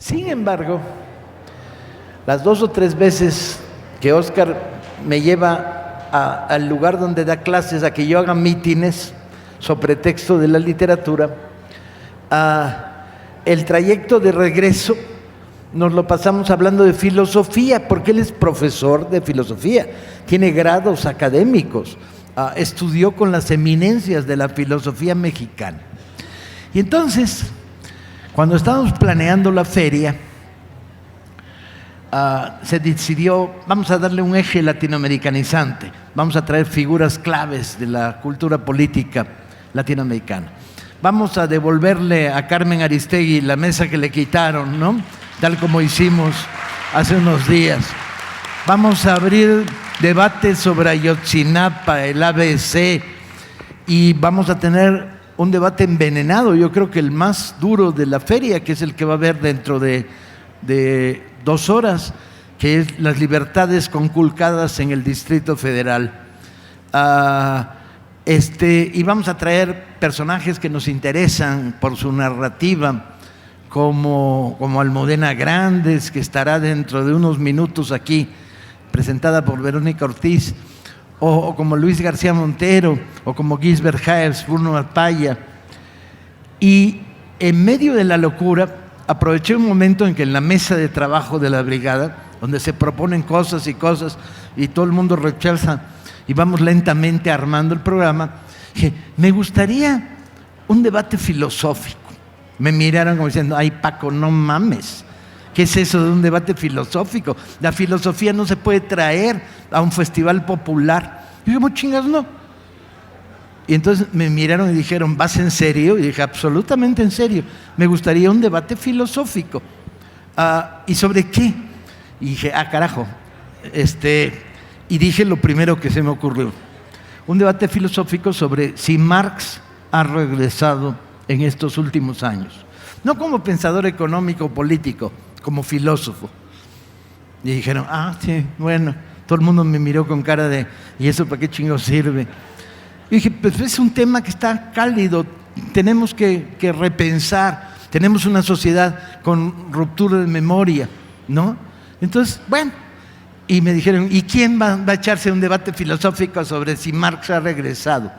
Sin embargo, las 2 o 3 veces que Óscar me lleva al lugar donde da clases a que yo haga mítines sobre texto de la literatura, el trayecto de regreso nos lo pasamos hablando de filosofía, porque él es profesor de filosofía, tiene grados académicos, estudió con las eminencias de la filosofía mexicana. Y entonces, cuando estábamos planeando la feria, se decidió, vamos a darle un eje latinoamericanizante, vamos a traer figuras claves de la cultura política latinoamericana. Vamos a devolverle a Carmen Aristegui la mesa que le quitaron, ¿no? Tal como hicimos hace unos días. Vamos a abrir debates sobre Ayotzinapa, el ABC, y vamos a tener un debate envenenado, yo creo que el más duro de la feria, que es el que va a haber dentro de 2 horas, que es las libertades conculcadas en el Distrito Federal. Y vamos a traer personajes que nos interesan por su narrativa, como Almudena Grandes, que estará dentro de unos minutos aquí, presentada por Verónica Ortiz, o como Luis García Montero, o como Gisbert Haers, Bruno Arpaya. Y en medio de la locura, aproveché un momento en que en la mesa de trabajo de la brigada, donde se proponen cosas y todo el mundo rechaza, y vamos lentamente armando el programa, dije, me gustaría un debate filosófico. Me miraron como diciendo, ay Paco, no mames, ¿qué es eso de un debate filosófico? La filosofía no se puede traer a un festival popular. Y yo, chingas, no. Y entonces me miraron y dijeron, ¿vas en serio? Y dije, absolutamente en serio, me gustaría un debate filosófico. ¿Y sobre qué? Y dije, carajo, y dije lo primero que se me ocurrió, un debate filosófico sobre si Marx ha regresado en estos últimos años, no como pensador económico o político, como filósofo. Y dijeron, sí, bueno, todo el mundo me miró con cara de, ¿y eso para qué chingo sirve? Y dije, pues es un tema que está cálido, tenemos que repensar, tenemos una sociedad con ruptura de memoria, ¿no? Entonces, bueno, y me dijeron, ¿y quién va a echarse un debate filosófico sobre si Marx ha regresado?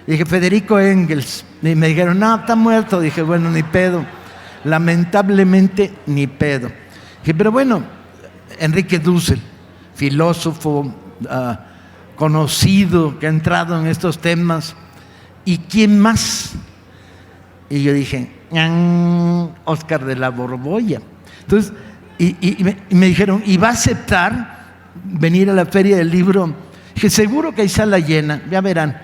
Y dije, Federico Engels. Y me dijeron, no, está muerto. Dije, bueno, ni pedo. Lamentablemente, ni pedo. Dije, pero bueno, Enrique Dussel, filósofo conocido, que ha entrado en estos temas. ¿Y quién más? Y yo dije, Óscar de la Borbolla. Entonces, y me dijeron, ¿y va a aceptar venir a la Feria del Libro? Dije, seguro que hay sala llena, ya verán.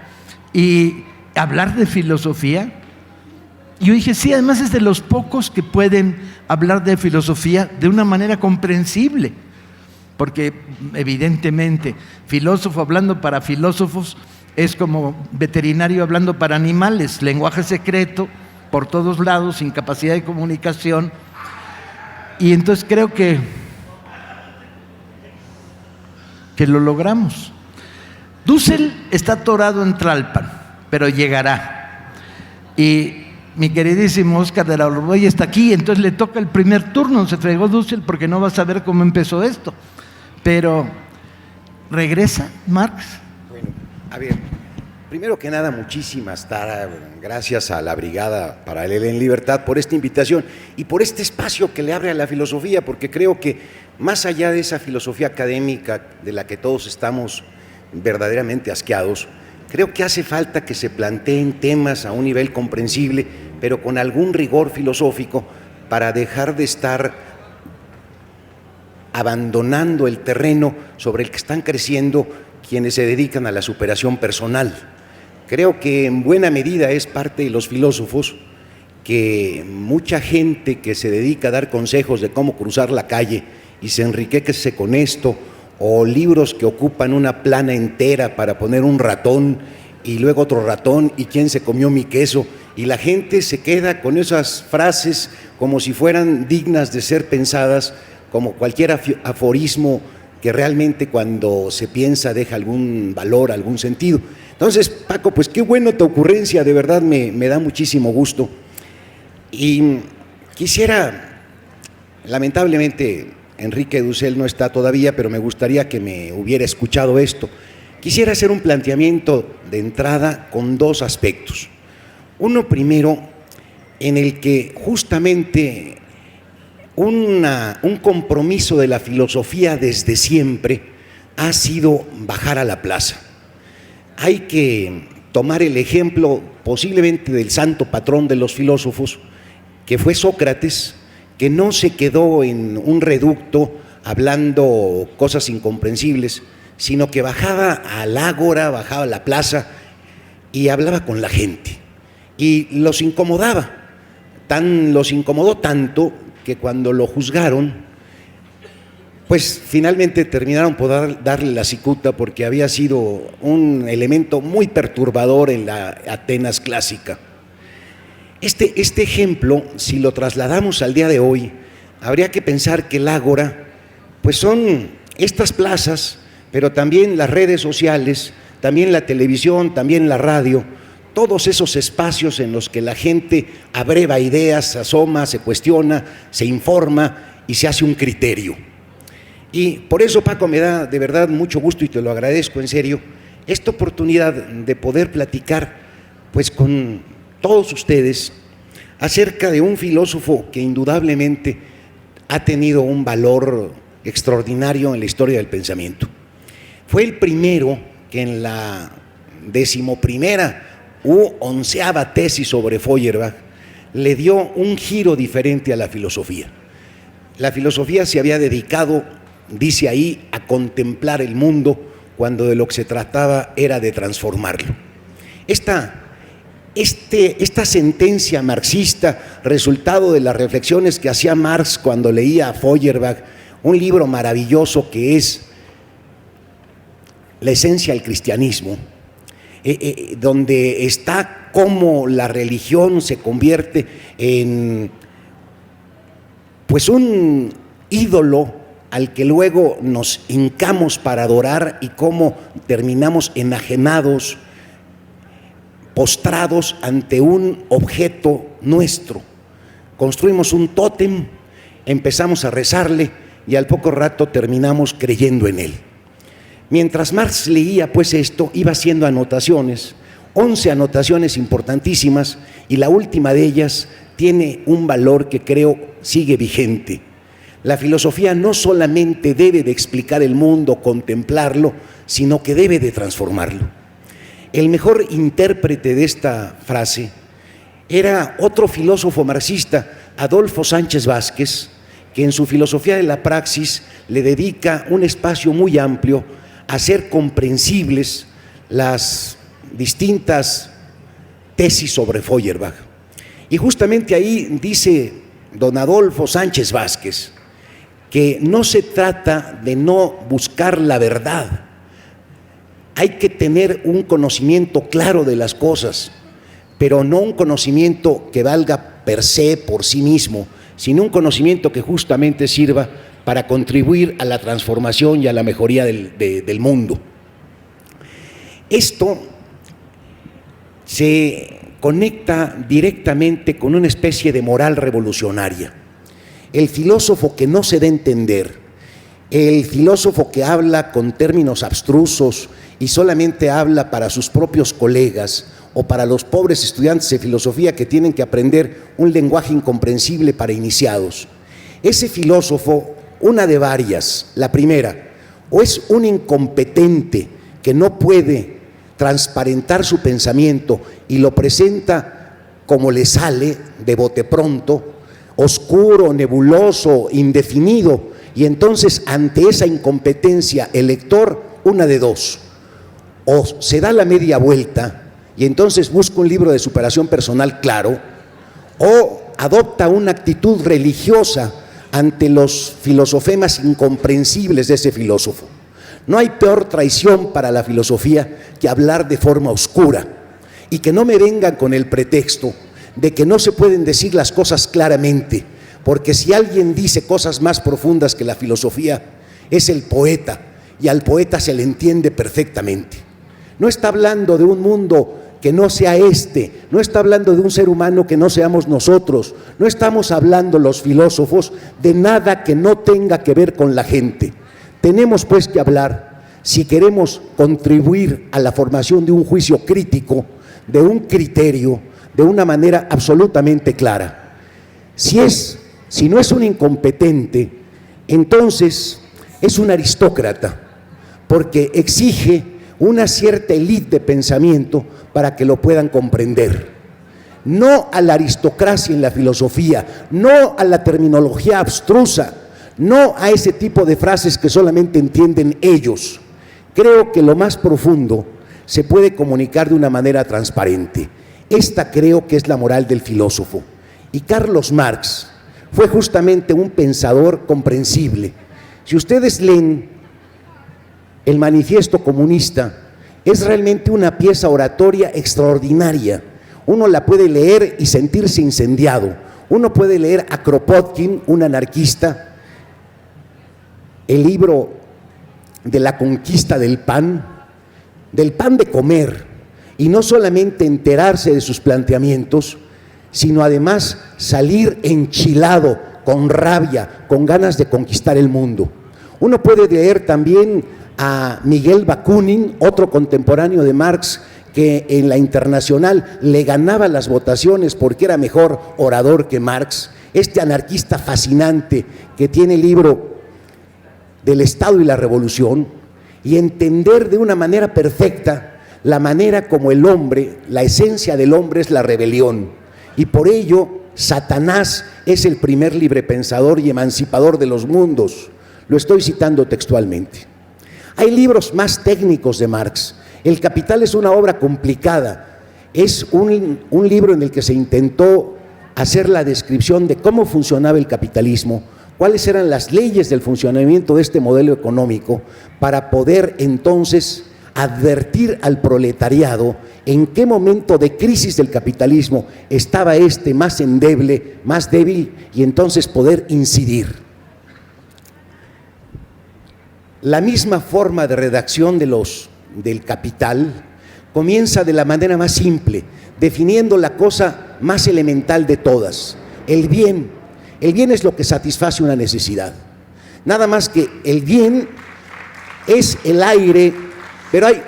Y hablar de filosofía. Y yo dije, sí, además es de los pocos que pueden hablar de filosofía de una manera comprensible. Porque evidentemente, filósofo hablando para filósofos es como veterinario hablando para animales, lenguaje secreto por todos lados, sin capacidad de comunicación. Y entonces creo que lo logramos. Dussel está atorado en Tlalpan, pero llegará. Y mi queridísimo Óscar de la Borbolla está aquí, entonces le toca el primer turno. Se fregó Dussel porque no va a saber cómo empezó esto. Pero, ¿regresa Marx? Bueno, a ver, primero que nada, muchísimas gracias a la Brigada Paralela en Libertad por esta invitación y por este espacio que le abre a la filosofía, porque creo que más allá de esa filosofía académica de la que todos estamos verdaderamente asqueados, creo que hace falta que se planteen temas a un nivel comprensible, pero con algún rigor filosófico, para dejar de estar abandonando el terreno sobre el que están creciendo quienes se dedican a la superación personal. Creo que en buena medida es parte de los filósofos que mucha gente que se dedica a dar consejos de cómo cruzar la calle y se enriquece con esto, o libros que ocupan una plana entera para poner un ratón y luego otro ratón y quién se comió mi queso, y la gente se queda con esas frases como si fueran dignas de ser pensadas, como cualquier aforismo que realmente cuando se piensa deja algún valor, algún sentido. Entonces, Paco, pues qué bueno tu ocurrencia, de verdad me da muchísimo gusto. Y quisiera lamentablemente Enrique Dussel no está todavía, pero me gustaría que me hubiera escuchado esto. Quisiera hacer un planteamiento de entrada con dos aspectos. Uno primero, en el que justamente un compromiso de la filosofía desde siempre ha sido bajar a la plaza. Hay que tomar el ejemplo posiblemente del santo patrón de los filósofos, que fue Sócrates, que no se quedó en un reducto hablando cosas incomprensibles, sino que bajaba al ágora, bajaba a la plaza y hablaba con la gente. Y los incomodaba, los incomodó tanto que cuando lo juzgaron, pues finalmente terminaron por darle la cicuta, porque había sido un elemento muy perturbador en la Atenas clásica. Este ejemplo, si lo trasladamos al día de hoy, habría que pensar que el ágora, pues son estas plazas, pero también las redes sociales, también la televisión, también la radio, todos esos espacios en los que la gente abreva ideas, se asoma, se cuestiona, se informa y se hace un criterio. Y por eso, Paco, me da de verdad mucho gusto y te lo agradezco en serio, esta oportunidad de poder platicar pues con todos ustedes acerca de un filósofo que indudablemente ha tenido un valor extraordinario en la historia del pensamiento. Fue el primero que en la 11ª u 11ª tesis sobre Feuerbach le dio un giro diferente a la filosofía. La filosofía se había dedicado, dice ahí, a contemplar el mundo, cuando de lo que se trataba era de transformarlo. Esta sentencia marxista, resultado de las reflexiones que hacía Marx cuando leía a Feuerbach, un libro maravilloso que es La esencia del cristianismo, donde está cómo la religión se convierte en pues un ídolo al que luego nos hincamos para adorar, y cómo terminamos enajenados, postrados ante un objeto nuestro. Construimos un tótem, empezamos a rezarle y al poco rato terminamos creyendo en él. Mientras Marx leía pues esto, iba haciendo anotaciones, 11 anotaciones importantísimas, y la última de ellas tiene un valor que creo sigue vigente. La filosofía no solamente debe de explicar el mundo, contemplarlo, sino que debe de transformarlo. El mejor intérprete de esta frase era otro filósofo marxista, Adolfo Sánchez Vázquez, que en su filosofía de la praxis le dedica un espacio muy amplio a hacer comprensibles las distintas tesis sobre Feuerbach. Y justamente ahí dice don Adolfo Sánchez Vázquez que no se trata de no buscar la verdad, hay que tener un conocimiento claro de las cosas, pero no un conocimiento que valga per se por sí mismo, sino un conocimiento que justamente sirva para contribuir a la transformación y a la mejoría del mundo. Esto se conecta directamente con una especie de moral revolucionaria. El filósofo que no se da a entender, el filósofo que habla con términos abstrusos y solamente habla para sus propios colegas o para los pobres estudiantes de filosofía que tienen que aprender un lenguaje incomprensible para iniciados. Ese filósofo, una de varias, la primera, o es un incompetente que no puede transparentar su pensamiento y lo presenta como le sale de bote pronto, oscuro, nebuloso, indefinido, y entonces ante esa incompetencia el lector, una de dos: o se da la media vuelta y entonces busca un libro de superación personal claro, o adopta una actitud religiosa ante los filosofemas incomprensibles de ese filósofo. No hay peor traición para la filosofía que hablar de forma oscura, y que no me vengan con el pretexto de que no se pueden decir las cosas claramente, porque si alguien dice cosas más profundas que la filosofía, es el poeta, y al poeta se le entiende perfectamente. No está hablando de un mundo que no sea este, no está hablando de un ser humano que no seamos nosotros, no estamos hablando los filósofos de nada que no tenga que ver con la gente. Tenemos pues que hablar, si queremos contribuir a la formación de un juicio crítico, de un criterio, de una manera absolutamente clara. Si no es un incompetente, entonces es un aristócrata, porque exige una cierta élite de pensamiento para que lo puedan comprender. No a la aristocracia en la filosofía, no a la terminología abstrusa, no a ese tipo de frases que solamente entienden ellos. Creo que lo más profundo se puede comunicar de una manera transparente. Esta creo que es la moral del filósofo. Y Carlos Marx fue justamente un pensador comprensible. Si ustedes leen el Manifiesto Comunista, es realmente una pieza oratoria extraordinaria. Uno la puede leer y sentirse incendiado. Uno puede leer a Kropotkin, un anarquista, el libro de la conquista del pan de comer, y no solamente enterarse de sus planteamientos, sino además salir enchilado, con rabia, con ganas de conquistar el mundo. Uno puede leer también a Miguel Bakunin, otro contemporáneo de Marx, que en la Internacional le ganaba las votaciones porque era mejor orador que Marx, este anarquista fascinante que tiene el libro del Estado y la Revolución, y entender de una manera perfecta la manera como el hombre, la esencia del hombre es la rebelión, y por ello Satanás es el primer librepensador y emancipador de los mundos. Lo estoy citando textualmente. Hay libros más técnicos de Marx. El Capital es una obra complicada, es un libro en el que se intentó hacer la descripción de cómo funcionaba el capitalismo, cuáles eran las leyes del funcionamiento de este modelo económico, para poder entonces advertir al proletariado en qué momento de crisis del capitalismo estaba este más endeble, más débil, y entonces poder incidir. La misma forma de redacción del Capital comienza de la manera más simple, definiendo la cosa más elemental de todas, el bien. El bien es lo que satisface una necesidad. Nada más que el bien es el aire, pero hay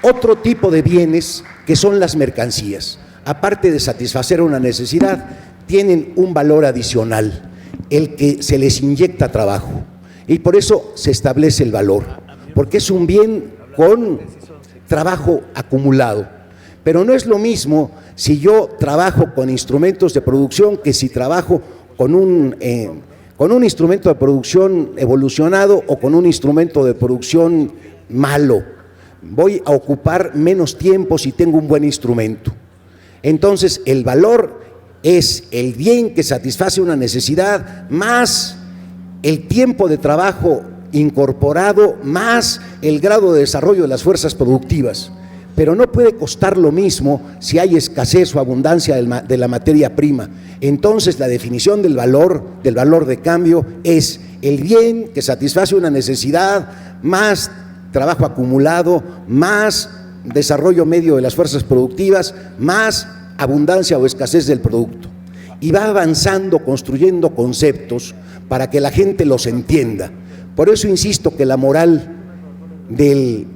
otro tipo de bienes que son las mercancías. Aparte de satisfacer una necesidad, tienen un valor adicional, el que se les inyecta trabajo. Y por eso se establece el valor, porque es un bien con trabajo acumulado. Pero no es lo mismo si yo trabajo con instrumentos de producción que si trabajo con un instrumento de producción evolucionado o con un instrumento de producción malo. Voy a ocupar menos tiempo si tengo un buen instrumento. Entonces, el valor es el bien que satisface una necesidad más el tiempo de trabajo incorporado más el grado de desarrollo de las fuerzas productivas. Pero no puede costar lo mismo si hay escasez o abundancia de la materia prima. Entonces la definición del valor de cambio es el bien que satisface una necesidad más trabajo acumulado, más desarrollo medio de las fuerzas productivas, más abundancia o escasez del producto. Y va avanzando, construyendo conceptos para que la gente los entienda. Por eso insisto que la moral del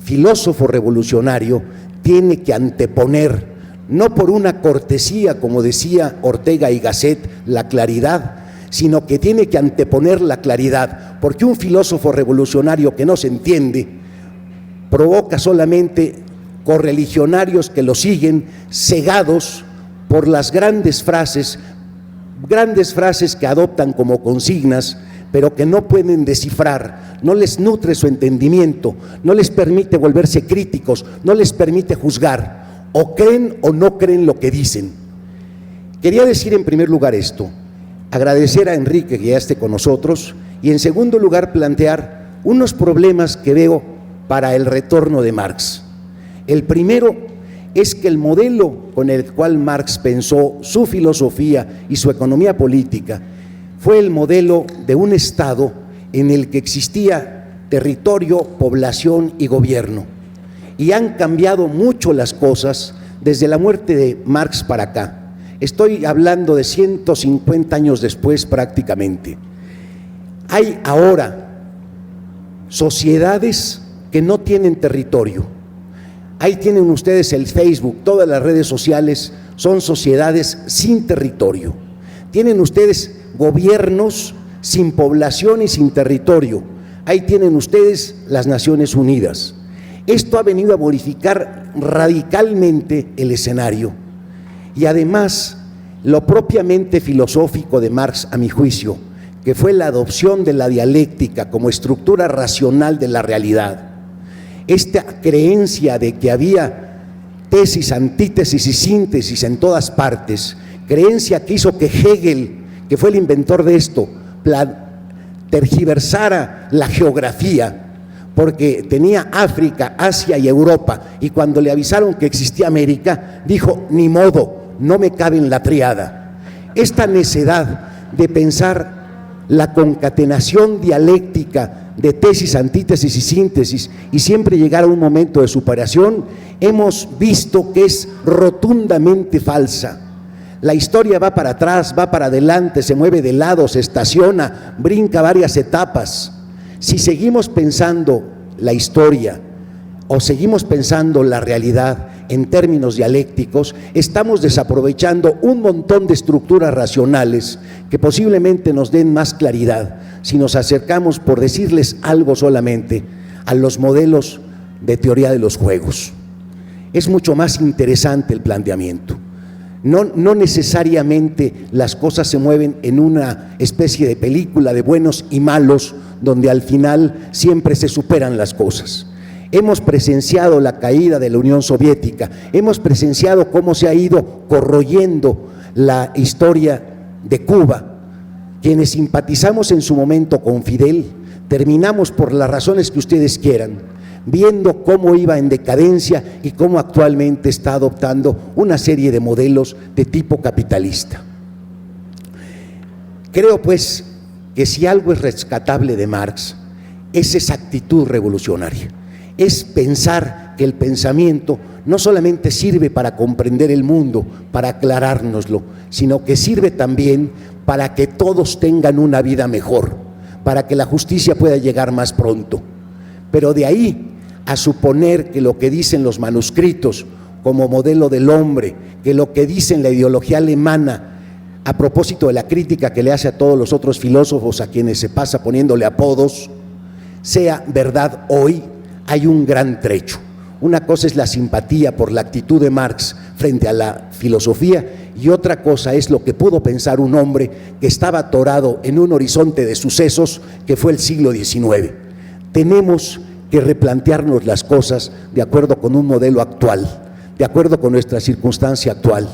filósofo revolucionario tiene que anteponer, no por una cortesía, como decía Ortega y Gasset, la claridad, sino que tiene que anteponer la claridad, porque un filósofo revolucionario que no se entiende provoca solamente correligionarios que lo siguen, cegados por las grandes frases que adoptan como consignas, pero que no pueden descifrar, no les nutre su entendimiento, no les permite volverse críticos, no les permite juzgar, o creen o no creen lo que dicen. Quería decir en primer lugar esto, agradecer a Enrique que ya esté con nosotros, y en segundo lugar plantear unos problemas que veo para el retorno de Marx. El primero es que el modelo con el cual Marx pensó su filosofía y su economía política fue el modelo de un Estado en el que existía territorio, población y gobierno. Y han cambiado mucho las cosas desde la muerte de Marx para acá, estoy hablando de 150 años después prácticamente, hay ahora sociedades que no tienen territorio. Ahí tienen ustedes el Facebook, todas las redes sociales son sociedades sin territorio. Tienen ustedes gobiernos sin población y sin territorio. Ahí tienen ustedes las Naciones Unidas. Esto ha venido a modificar radicalmente el escenario. Y además, lo propiamente filosófico de Marx, a mi juicio, que fue la adopción de la dialéctica como estructura racional de la realidad. Esta creencia de que había tesis, antítesis y síntesis en todas partes, creencia que hizo que Hegel, que fue el inventor de esto, tergiversara la geografía, porque tenía África, Asia y Europa, y cuando le avisaron que existía América, dijo, ni modo, no me cabe en la triada. Esta necedad de pensar la concatenación dialéctica de tesis, antítesis y síntesis y siempre llegar a un momento de superación, hemos visto que es rotundamente falsa. La historia va para atrás, va para adelante, se mueve de lado, se estaciona, brinca varias etapas. Si seguimos pensando la historia o seguimos pensando la realidad en términos dialécticos, estamos desaprovechando un montón de estructuras racionales que posiblemente nos den más claridad si nos acercamos, por decirles algo solamente, a los modelos de teoría de los juegos. Es mucho más interesante el planteamiento. No necesariamente las cosas se mueven en una especie de película de buenos y malos, donde al final siempre se superan las cosas. Hemos presenciado la caída de la Unión Soviética, hemos presenciado cómo se ha ido corroyendo la historia de Cuba. Quienes simpatizamos en su momento con Fidel, terminamos por las razones que ustedes quieran, viendo cómo iba en decadencia y cómo actualmente está adoptando una serie de modelos de tipo capitalista. Creo pues que si algo es rescatable de Marx, es esa actitud revolucionaria. Es pensar que el pensamiento no solamente sirve para comprender el mundo, para aclarárnoslo, sino que sirve también para que todos tengan una vida mejor, para que la justicia pueda llegar más pronto. Pero de ahí a suponer que lo que dicen los manuscritos como modelo del hombre, que lo que dice la ideología alemana, a propósito de la crítica que le hace a todos los otros filósofos a quienes se pasa poniéndole apodos, sea verdad hoy, hay un gran trecho. Una cosa es la simpatía por la actitud de Marx frente a la filosofía y otra cosa es lo que pudo pensar un hombre que estaba atorado en un horizonte de sucesos que fue el siglo XIX. Tenemos que replantearnos las cosas de acuerdo con un modelo actual, de acuerdo con nuestra circunstancia actual.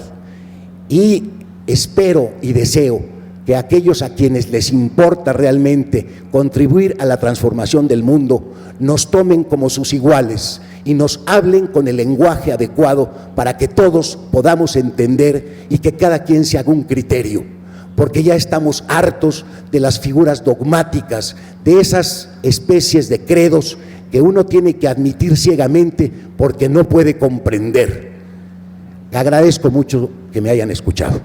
Y espero y deseo que aquellos a quienes les importa realmente contribuir a la transformación del mundo nos tomen como sus iguales y nos hablen con el lenguaje adecuado para que todos podamos entender y que cada quien se haga un criterio, porque ya estamos hartos de las figuras dogmáticas, de esas especies de credos que uno tiene que admitir ciegamente porque no puede comprender. Agradezco mucho que me hayan escuchado.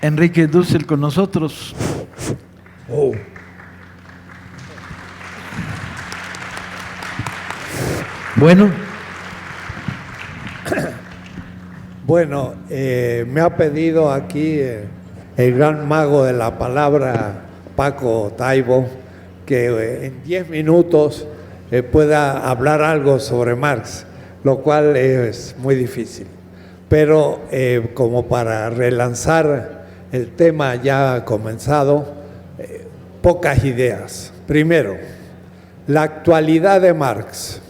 Enrique Dussel con nosotros. Oh. Bueno. Bueno, me ha pedido aquí el gran mago de la palabra, Paco Taibo, que en 10 minutos pueda hablar algo sobre Marx, lo cual es muy difícil. Pero como para relanzar el tema ya comenzado, pocas ideas. Primero, la actualidad de Marx.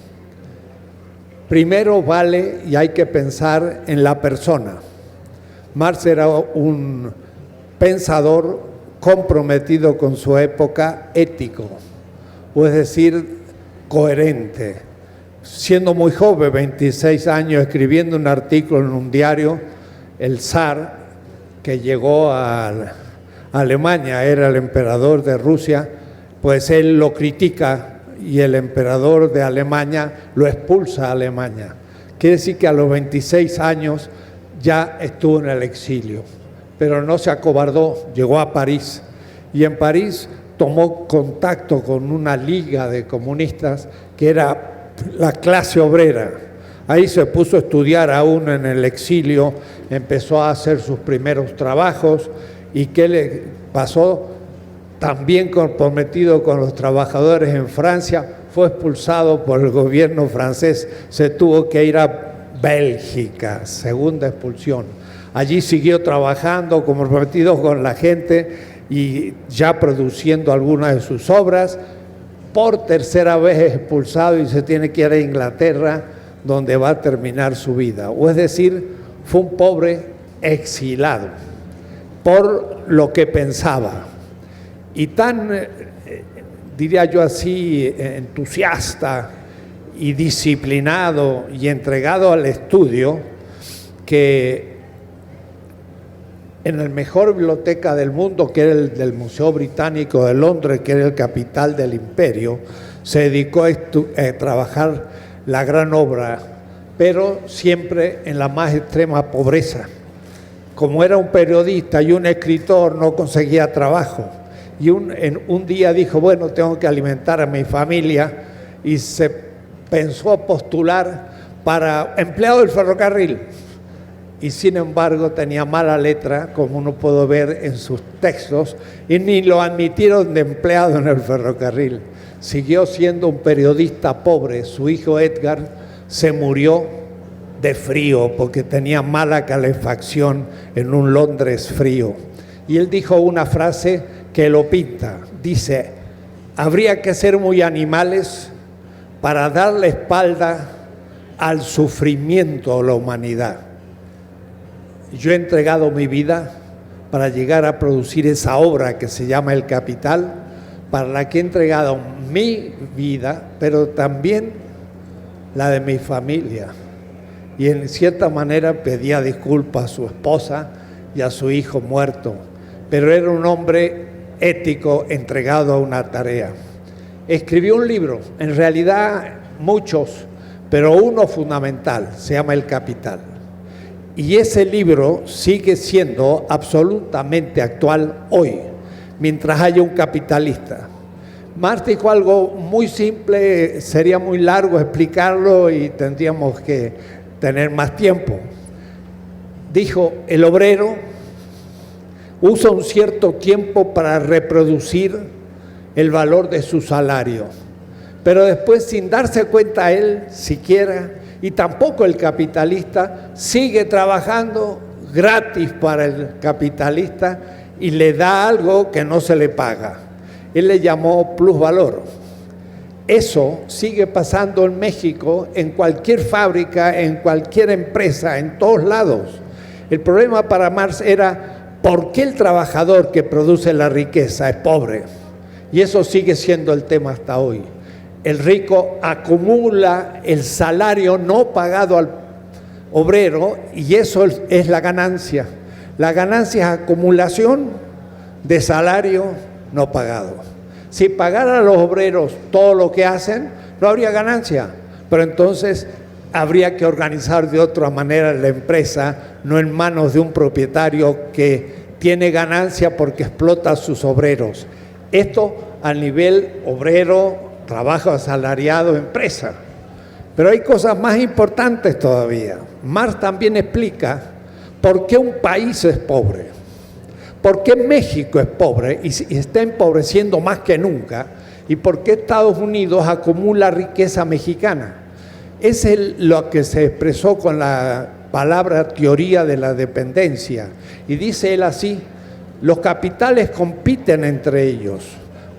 Primero vale y hay que pensar en la persona. Marx era un pensador comprometido con su época, ético, o es decir, coherente. Siendo muy joven, 26 años, escribiendo un artículo en un diario, El Zar, que llegó a Alemania, era el emperador de Rusia, pues él lo critica y el emperador de Alemania lo expulsa a Alemania. Quiere decir que a los 26 años ya estuvo en el exilio, pero no se acobardó, llegó a París y en París tomó contacto con una liga de comunistas que era la clase obrera. Ahí se puso a estudiar aún en el exilio, empezó a hacer sus primeros trabajos y ¿qué le pasó? También comprometido con los trabajadores en Francia, fue expulsado por el gobierno francés, se tuvo que ir a Bélgica, segunda expulsión. Allí siguió trabajando comprometido con la gente y ya produciendo algunas de sus obras. Por tercera vez es expulsado y se tiene que ir a Inglaterra, donde va a terminar su vida. O es decir, fue un pobre exilado por lo que pensaba. Y tan, diría yo así, entusiasta y disciplinado y entregado al estudio, que en la mejor biblioteca del mundo, que era el del Museo Británico de Londres, que era el capital del imperio, se dedicó a trabajar la gran obra, pero siempre en la más extrema pobreza. Como era un periodista y un escritor, no conseguía trabajo. Y un día dijo, bueno, tengo que alimentar a mi familia, y se pensó postular para empleado del ferrocarril. Y sin embargo tenía mala letra, como uno puede ver en sus textos, y ni lo admitieron de empleado en el ferrocarril. Siguió siendo un periodista pobre. Su hijo Edgar se murió de frío porque tenía mala calefacción en un Londres frío. Y él dijo una frase que lo pinta. Dice, habría que ser muy animales para dar la espalda al sufrimiento de la humanidad. Yo he entregado mi vida para llegar a producir esa obra que se llama El Capital, para la que he entregado mi vida, pero también la de mi familia. Y en cierta manera pedía disculpas a su esposa y a su hijo muerto, pero era un hombre ético entregado a una tarea. Escribió un libro, en realidad muchos, pero uno fundamental, se llama El Capital. Y ese libro sigue siendo absolutamente actual hoy, mientras haya un capitalista. Marx dijo algo muy simple, sería muy largo explicarlo y tendríamos que tener más tiempo. Dijo, el obrero usa un cierto tiempo para reproducir el valor de su salario, pero después, sin darse cuenta él siquiera, y tampoco el capitalista, sigue trabajando gratis para el capitalista y le da algo que no se le paga. Él le llamó plusvalor. Eso sigue pasando en México, en cualquier fábrica, en cualquier empresa, en todos lados. El problema para Marx era ¿por qué el trabajador que produce la riqueza es pobre? Y eso sigue siendo el tema hasta hoy. El rico acumula el salario no pagado al obrero y eso es la ganancia. La ganancia es acumulación de salario no pagado. Si pagaran a los obreros todo lo que hacen, no habría ganancia, pero entonces habría que organizar de otra manera la empresa, no en manos de un propietario que tiene ganancia porque explota a sus obreros. Esto a nivel obrero, trabajo asalariado, empresa. Pero hay cosas más importantes todavía. Marx también explica por qué un país es pobre, por qué México es pobre y está empobreciendo más que nunca, y por qué Estados Unidos acumula riqueza mexicana. Es lo que se expresó con la palabra teoría de la dependencia. Y dice él así, los capitales compiten entre ellos.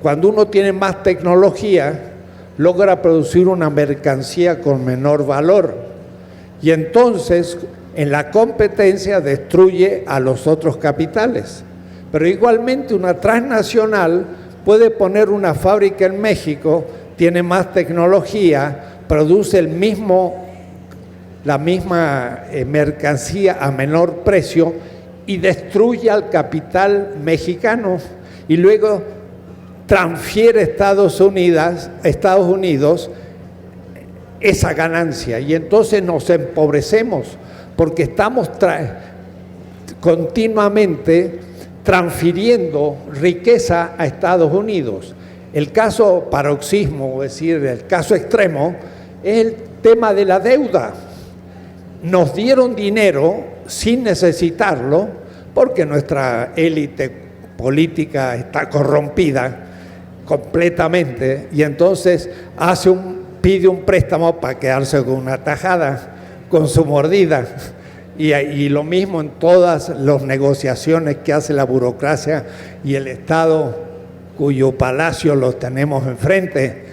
Cuando uno tiene más tecnología, logra producir una mercancía con menor valor. Y entonces, en la competencia, destruye a los otros capitales. Pero igualmente una transnacional puede poner una fábrica en México, tiene más tecnología, produce la misma mercancía a menor precio y destruye al capital mexicano y luego transfiere a Estados Unidos esa ganancia, y entonces nos empobrecemos porque estamos continuamente transfiriendo riqueza a Estados Unidos. El caso paroxismo, es decir, el caso extremo, es el tema de la deuda. Nos dieron dinero sin necesitarlo porque nuestra élite política está corrompida completamente, y entonces pide un préstamo para quedarse con una tajada, con su mordida. Y lo mismo en todas las negociaciones que hace la burocracia y el Estado, cuyo palacio los tenemos enfrente,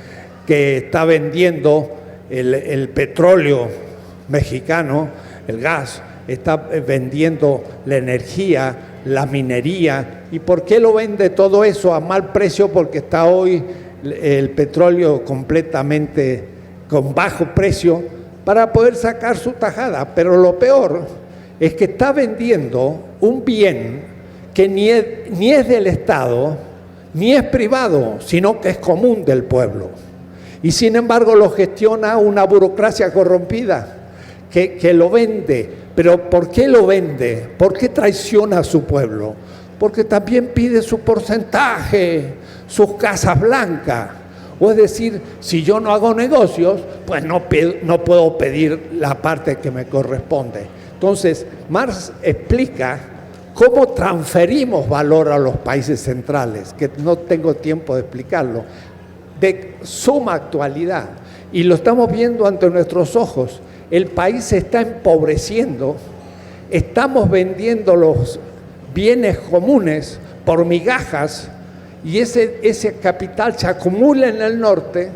que está vendiendo el petróleo mexicano, el gas, está vendiendo la energía, la minería. ¿Y por qué lo vende todo eso a mal precio? Porque está hoy el petróleo completamente con bajo precio para poder sacar su tajada. Pero lo peor es que está vendiendo un bien que ni es del Estado, ni es privado, sino que es común del pueblo. Y sin embargo lo gestiona una burocracia corrompida que lo vende. ¿Pero por qué lo vende? ¿Por qué traiciona a su pueblo? Porque también pide su porcentaje, sus casas blancas. O es decir, si yo no hago negocios, pues no puedo pedir la parte que me corresponde. Entonces, Marx explica cómo transferimos valor a los países centrales, que no tengo tiempo de explicarlo, de suma actualidad. Y lo estamos viendo ante nuestros ojos. El país se está empobreciendo, estamos vendiendo los bienes comunes por migajas, y ese capital se acumula en el norte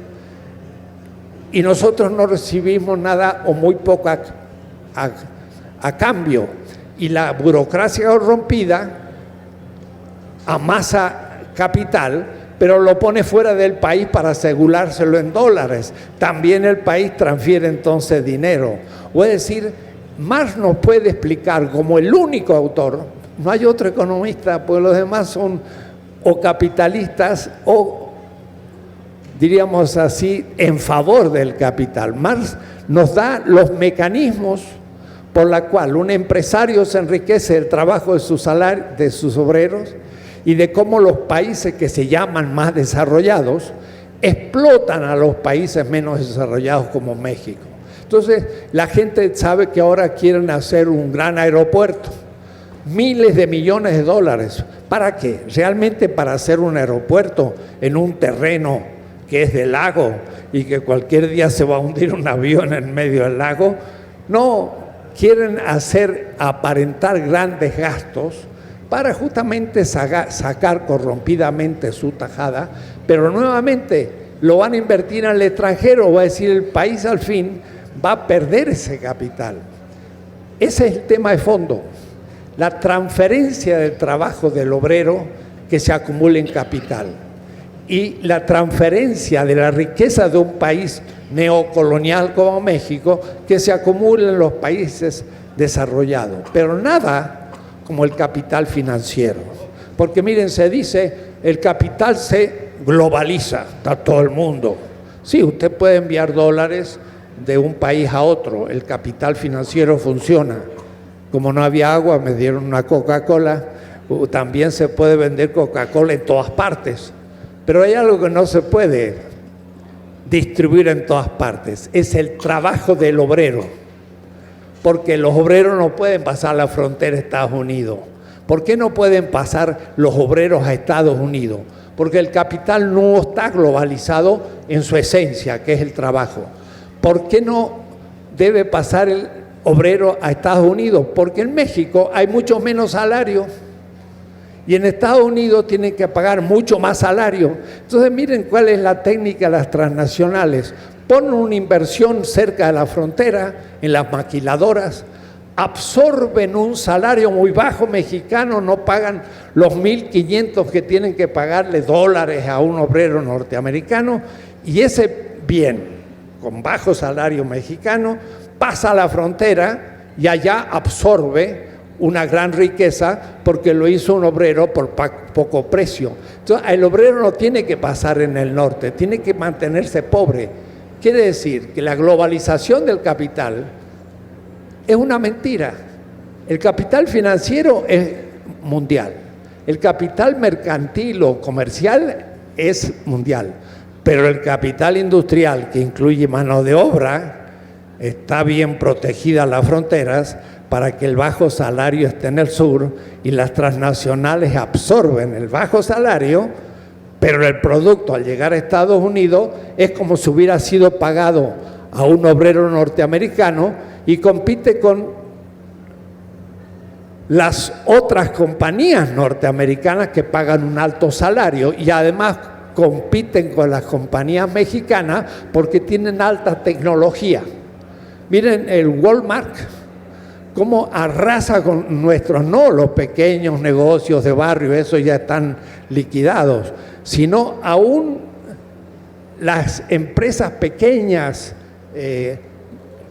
y nosotros no recibimos nada o muy poco a cambio. Y la burocracia corrompida amasa capital, pero lo pone fuera del país para asegurárselo en dólares. También el país transfiere entonces dinero. O es decir, Marx nos puede explicar como el único autor, no hay otro economista, pues los demás son o capitalistas o, diríamos así, en favor del capital. Marx nos da los mecanismos por la cual un empresario se enriquece del trabajo de sus obreros, y de cómo los países que se llaman más desarrollados explotan a los países menos desarrollados como México. Entonces la gente sabe que ahora quieren hacer un gran aeropuerto, miles de millones de dólares. ¿Para qué? Realmente para hacer un aeropuerto en un terreno que es de lago y que cualquier día se va a hundir un avión en medio del lago. No, quieren aparentar grandes gastos para justamente sacar corrompidamente su tajada, pero nuevamente lo van a invertir en el extranjero, va a decir el país al fin va a perder ese capital. Ese es el tema de fondo, la transferencia del trabajo del obrero que se acumula en capital y la transferencia de la riqueza de un país neocolonial como México que se acumula en los países desarrollados, pero nada como el capital financiero. Porque miren, se dice, el capital se globaliza a todo el mundo. Sí, usted puede enviar dólares de un país a otro, el capital financiero funciona. Como no había agua, me dieron una Coca-Cola. También se puede vender Coca-Cola en todas partes, pero hay algo que no se puede distribuir en todas partes, es el trabajo del obrero. Porque los obreros no pueden pasar la frontera a Estados Unidos. ¿Por qué no pueden pasar los obreros a Estados Unidos? Porque el capital no está globalizado en su esencia, que es el trabajo. ¿Por qué no debe pasar el obrero a Estados Unidos? Porque en México hay mucho menos salario y en Estados Unidos tienen que pagar mucho más salario. Entonces miren cuál es la técnica de las transnacionales. Ponen una inversión cerca de la frontera, en las maquiladoras, absorben un salario muy bajo mexicano, no pagan los 1.500 que tienen que pagarle dólares a un obrero norteamericano, y ese bien con bajo salario mexicano pasa a la frontera y allá absorbe una gran riqueza porque lo hizo un obrero por poco precio. Entonces, el obrero no tiene que pasar en el norte, tiene que mantenerse pobre. Quiere decir que la globalización del capital es una mentira. El capital financiero es mundial, el capital mercantil o comercial es mundial, pero el capital industrial, que incluye mano de obra, está bien protegida las fronteras para que el bajo salario esté en el sur y las transnacionales absorben el bajo salario, pero el producto al llegar a Estados Unidos es como si hubiera sido pagado a un obrero norteamericano y compite con las otras compañías norteamericanas que pagan un alto salario y además compiten con las compañías mexicanas porque tienen alta tecnología. Miren el Walmart, cómo arrasa con nuestros, no los pequeños negocios de barrio, esos ya están liquidados, sino aún las empresas pequeñas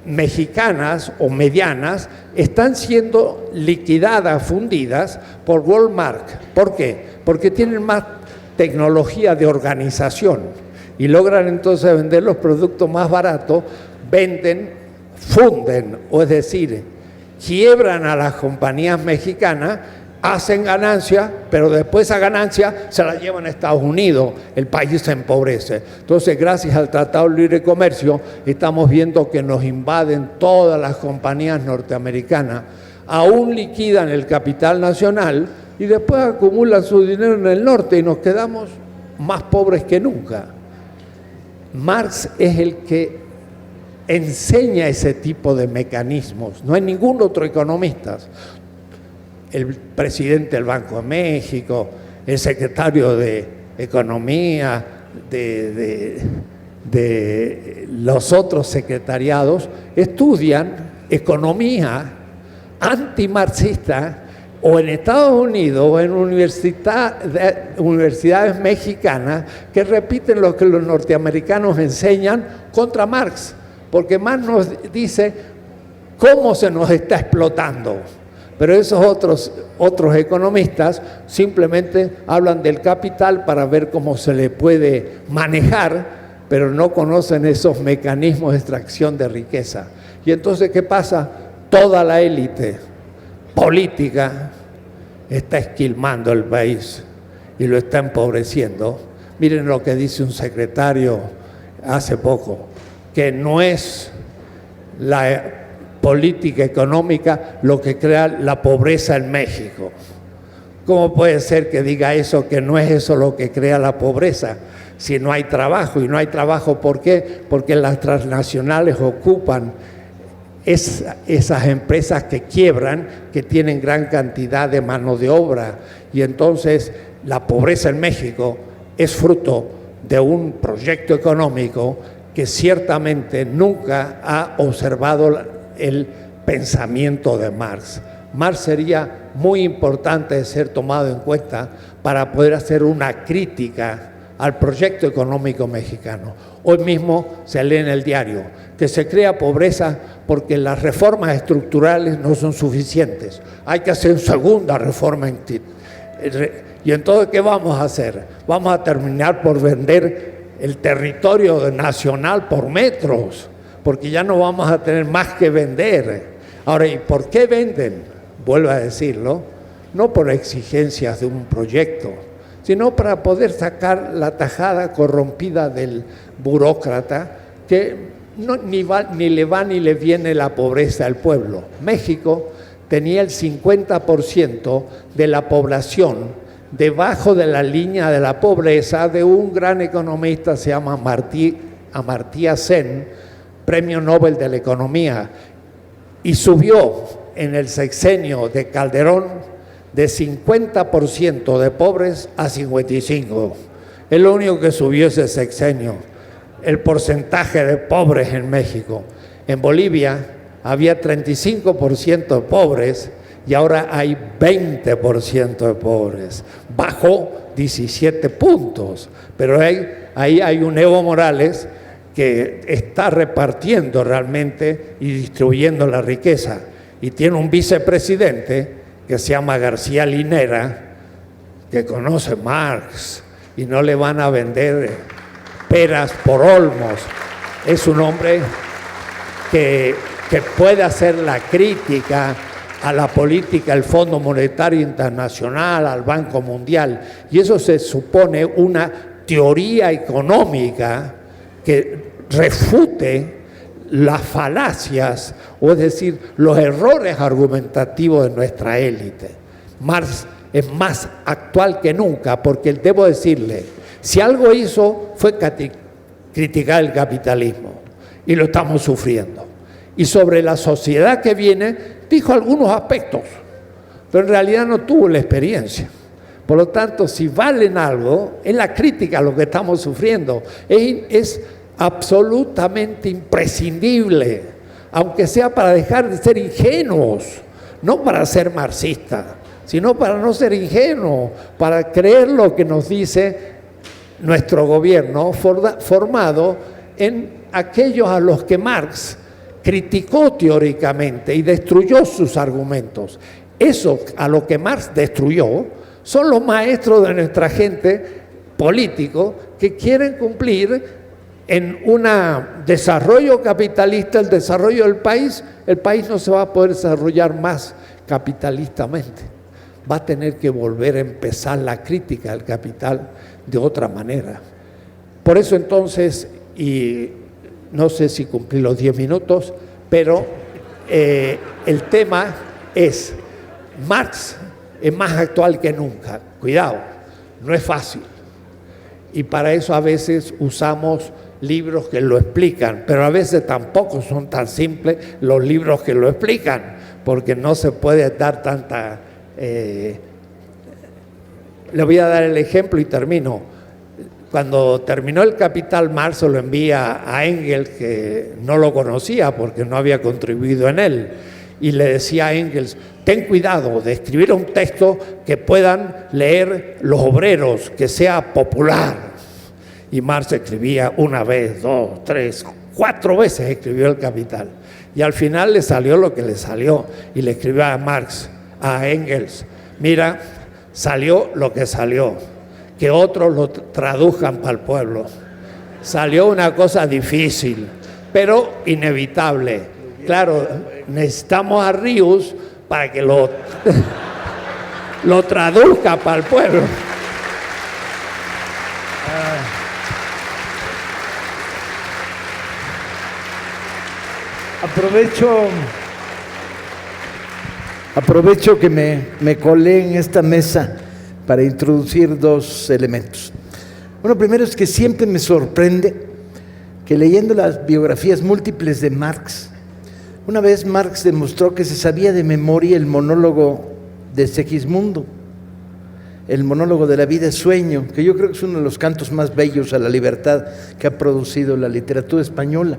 mexicanas o medianas están siendo liquidadas, fundidas por Walmart. ¿Por qué? Porque tienen más tecnología de organización y logran entonces vender los productos más baratos, funden, o es decir, quiebran a las compañías mexicanas, hacen ganancia, pero después esa ganancia se la llevan a Estados Unidos, el país se empobrece. Entonces, gracias al Tratado de Libre Comercio, estamos viendo que nos invaden todas las compañías norteamericanas, aún liquidan el capital nacional y después acumulan su dinero en el norte y nos quedamos más pobres que nunca. Marx es el que enseña ese tipo de mecanismos, no hay ningún otro economista. El presidente del Banco de México, el secretario de Economía, de los otros secretariados, estudian economía antimarxista o en Estados Unidos o en universidades mexicanas que repiten lo que los norteamericanos enseñan contra Marx, porque Marx nos dice cómo se nos está explotando. Pero esos otros economistas simplemente hablan del capital para ver cómo se le puede manejar, pero no conocen esos mecanismos de extracción de riqueza. Y entonces, ¿qué pasa? Toda la élite política está esquilmando el país y lo está empobreciendo. Miren lo que dice un secretario hace poco, que no es la política económica lo que crea la pobreza en México. ¿Cómo puede ser que diga eso, que no es eso lo que crea la pobreza? Si no hay trabajo, y no hay trabajo, ¿por qué? Porque las transnacionales ocupan esas empresas que quiebran, que tienen gran cantidad de mano de obra, y entonces la pobreza en México es fruto de un proyecto económico que ciertamente nunca ha observado el pensamiento de Marx. Marx sería muy importante de ser tomado en cuenta para poder hacer una crítica al proyecto económico mexicano. Hoy mismo se lee en el diario que se crea pobreza porque las reformas estructurales no son suficientes. Hay que hacer segunda reforma. Y entonces, ¿qué vamos a hacer? Vamos a terminar por vender el territorio nacional por metros, porque ya no vamos a tener más que vender. Ahora, ¿y por qué venden? Vuelvo a decirlo, no por exigencias de un proyecto, sino para poder sacar la tajada corrompida del burócrata que ni le va ni le viene la pobreza al pueblo. México tenía el 50% de la población debajo de la línea de la pobreza de un gran economista, se llama Amartya Sen, Premio Nobel de la Economía, y subió en el sexenio de Calderón de 50% de pobres a 55%. Es lo único que subió ese sexenio, el porcentaje de pobres en México. En Bolivia había 35% de pobres y ahora hay 20% de pobres. Bajó 17 puntos, pero ahí hay un Evo Morales que está repartiendo realmente y distribuyendo la riqueza. y tiene un vicepresidente que se llama García Linera, que conoce Marx y no le van a vender peras por olmos. Es un hombre que puede hacer la crítica a la política del Fondo Monetario Internacional, al Banco Mundial, y eso se supone una teoría económica que refute las falacias, o es decir, los errores argumentativos de nuestra élite. Marx es más actual que nunca, porque debo decirle, si algo hizo fue criticar el capitalismo, y lo estamos sufriendo. Y sobre la sociedad que viene, dijo algunos aspectos, pero en realidad no tuvo la experiencia. Por lo tanto, si valen algo, es la crítica a lo que estamos sufriendo. Es absolutamente imprescindible, aunque sea para dejar de ser ingenuos, no para ser marxistas, sino para no ser ingenuos, para creer lo que nos dice nuestro gobierno, formado en aquellos a los que Marx criticó teóricamente y destruyó sus argumentos. Eso a lo que Marx destruyó son los maestros de nuestra gente político que quieren cumplir en un desarrollo capitalista, el desarrollo del país. El país no se va a poder desarrollar más capitalistamente. Va a tener que volver a empezar la crítica al capital de otra manera. Por eso entonces, y no sé si cumplí los 10 minutos, pero el tema es, Marx es más actual que nunca. Cuidado, no es fácil. Y para eso a veces usamos libros que lo explican, pero a veces tampoco son tan simples los libros que lo explican, porque no se puede dar tanta... le voy a dar el ejemplo y termino. Cuando terminó el Capital, Marx lo envía a Engels, que no lo conocía porque no había contribuido en él, y le decía a Engels, ten cuidado de escribir un texto que puedan leer los obreros, que sea popular. Y Marx escribía una vez, 2, 3, 4 veces escribió el Capital, y al final le salió lo que le salió, y le escribió a Marx, a Engels, mira, salió lo que salió, que otros lo traduzcan para el pueblo. Salió una cosa difícil, pero inevitable. Claro, necesitamos a Rius para que lo traduzca para el pueblo. Aprovecho que me colé en esta mesa para introducir 2 elementos. Uno primero es que siempre me sorprende que leyendo las biografías múltiples de Marx, una vez Marx demostró que se sabía de memoria el monólogo de Segismundo, el monólogo de la vida es sueño, que yo creo que es uno de los cantos más bellos a la libertad que ha producido la literatura española,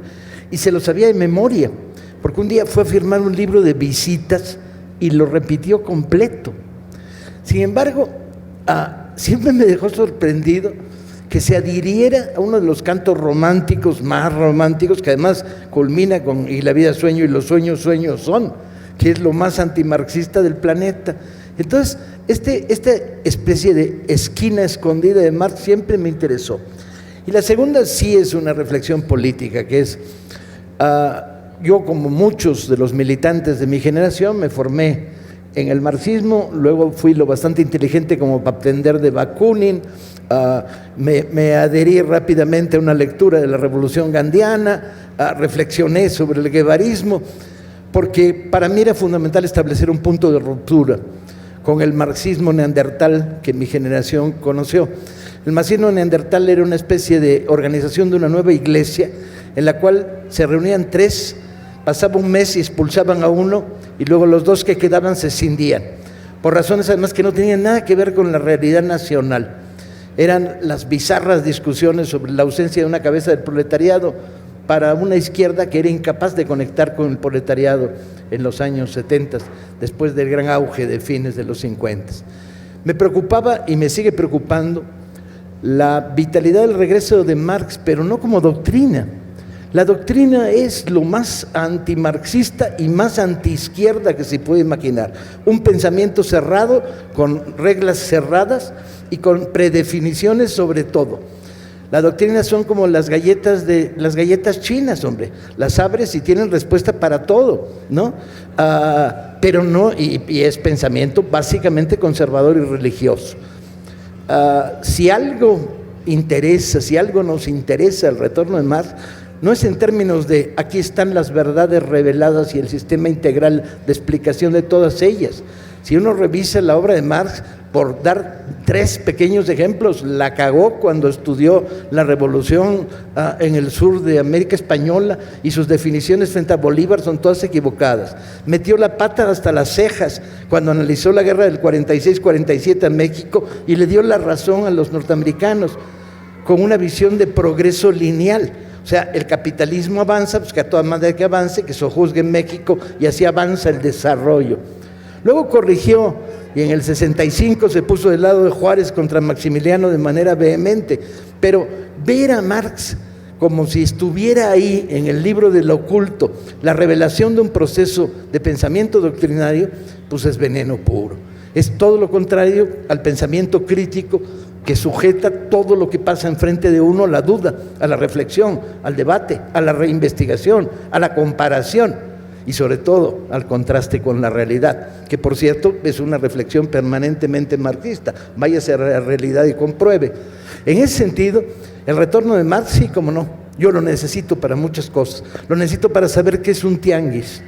y se lo sabía de memoria, porque un día fue a firmar un libro de visitas y lo repitió completo. Sin embargo, siempre me dejó sorprendido que se adhiriera a uno de los cantos románticos, más románticos, que además culmina con y la vida es sueño y los sueños sueños son, que es lo más antimarxista del planeta. Entonces, esta especie de esquina escondida de Marx siempre me interesó. Y la segunda sí es una reflexión política, que es, yo como muchos de los militantes de mi generación me formé en el marxismo, luego fui lo bastante inteligente como para aprender de Bakunin, me adherí rápidamente a una lectura de la Revolución Gandhiana, reflexioné sobre el guevarismo, porque para mí era fundamental establecer un punto de ruptura con el marxismo neandertal que mi generación conoció. El marxismo neandertal era una especie de organización de una nueva iglesia en la cual se reunían 3, pasaba un mes y expulsaban a uno, y luego los 2 que quedaban se escindían, por razones además que no tenían nada que ver con la realidad nacional. Eran las bizarras discusiones sobre la ausencia de una cabeza del proletariado para una izquierda que era incapaz de conectar con el proletariado en los años 70, después del gran auge de fines de los 50. Me preocupaba y me sigue preocupando la vitalidad del regreso de Marx, pero no como doctrina. La doctrina es lo más antimarxista y más antiizquierda que se puede imaginar. Un pensamiento cerrado, con reglas cerradas y con predefiniciones sobre todo. La doctrina son como las galletas chinas, hombre. Las abres y tienen respuesta para todo, ¿no? Pero no, y es pensamiento básicamente conservador y religioso. Si algo nos interesa el retorno de Marx, no es en términos de aquí están las verdades reveladas y el sistema integral de explicación de todas ellas. Si uno revisa la obra de Marx, por dar 3 pequeños ejemplos, la cagó cuando estudió la revolución en el sur de América Española, y sus definiciones frente a Bolívar son todas equivocadas. Metió la pata hasta las cejas cuando analizó la guerra del 46-47 en México y le dio la razón a los norteamericanos con una visión de progreso lineal. O sea, el capitalismo avanza, pues que a toda manera que avance, que sojuzgue en México, y así avanza el desarrollo. Luego corrigió, y en el 65 se puso del lado de Juárez contra Maximiliano de manera vehemente. Pero ver a Marx como si estuviera ahí en el libro del oculto, la revelación de un proceso de pensamiento doctrinario, pues es veneno puro. Es todo lo contrario al pensamiento crítico, que sujeta todo lo que pasa enfrente de uno a la duda, a la reflexión, al debate, a la reinvestigación, a la comparación y sobre todo al contraste con la realidad, que por cierto es una reflexión permanentemente marxista. Váyase a la realidad y compruebe. En ese sentido, el retorno de Marx, sí, como no, yo lo necesito para muchas cosas. Lo necesito para saber qué es un tianguis.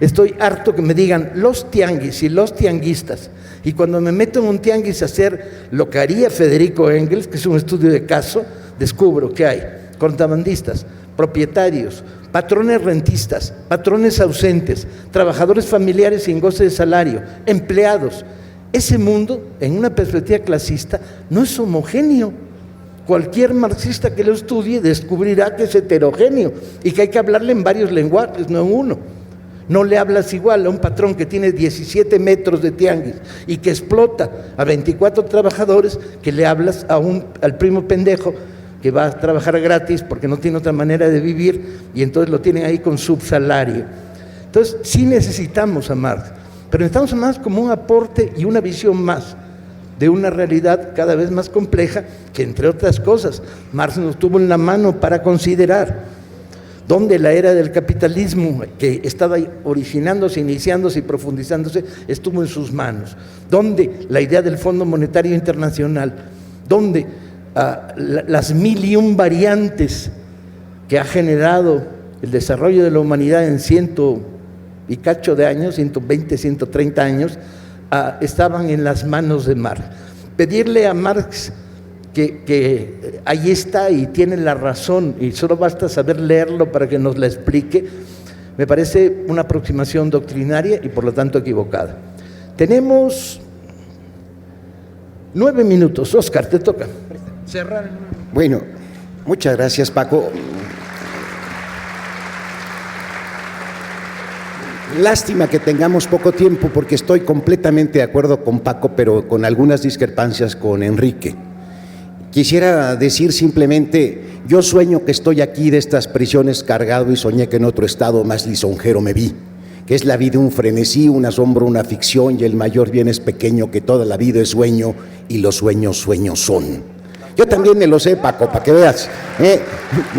Estoy harto que me digan los tianguis y los tianguistas. Y cuando me meto en un tianguis a hacer lo que haría Federico Engels, que es un estudio de caso, descubro que hay contrabandistas, propietarios, patrones rentistas, patrones ausentes, trabajadores familiares sin goce de salario, empleados. Ese mundo, en una perspectiva clasista, no es homogéneo. Cualquier marxista que lo estudie descubrirá que es heterogéneo y que hay que hablarle en varios lenguajes, no en uno. No le hablas igual a un patrón que tiene 17 metros de tianguis y que explota a 24 trabajadores, que le hablas al primo pendejo que va a trabajar gratis porque no tiene otra manera de vivir, y entonces lo tienen ahí con subsalario. Entonces sí necesitamos a Marx, pero necesitamos a Marx como un aporte y una visión más de una realidad cada vez más compleja, que entre otras cosas Marx nos tuvo en la mano para considerar. Donde la era del capitalismo, que estaba originándose, iniciándose y profundizándose, estuvo en sus manos. Donde la idea del Fondo Monetario Internacional, donde las 1001 variantes que ha generado el desarrollo de la humanidad en 100 y cacho de años, 120, 130 años, estaban en las manos de Marx. Pedirle a Marx que ahí está y tiene la razón y solo basta saber leerlo para que nos la explique, me parece una aproximación doctrinaria y por lo tanto equivocada. Tenemos 9 minutos. Óscar, te toca cerrar. Bueno, muchas gracias, Paco. Lástima que tengamos poco tiempo, porque estoy completamente de acuerdo con Paco, pero con algunas discrepancias con Enrique. Quisiera decir simplemente, yo sueño que estoy aquí de estas prisiones cargado y soñé que en otro estado más lisonjero me vi, que es la vida un frenesí, un asombro, una ficción, y el mayor bien es pequeño, que toda la vida es sueño y los sueños sueños son. Yo también me lo sé, Paco, para que veas.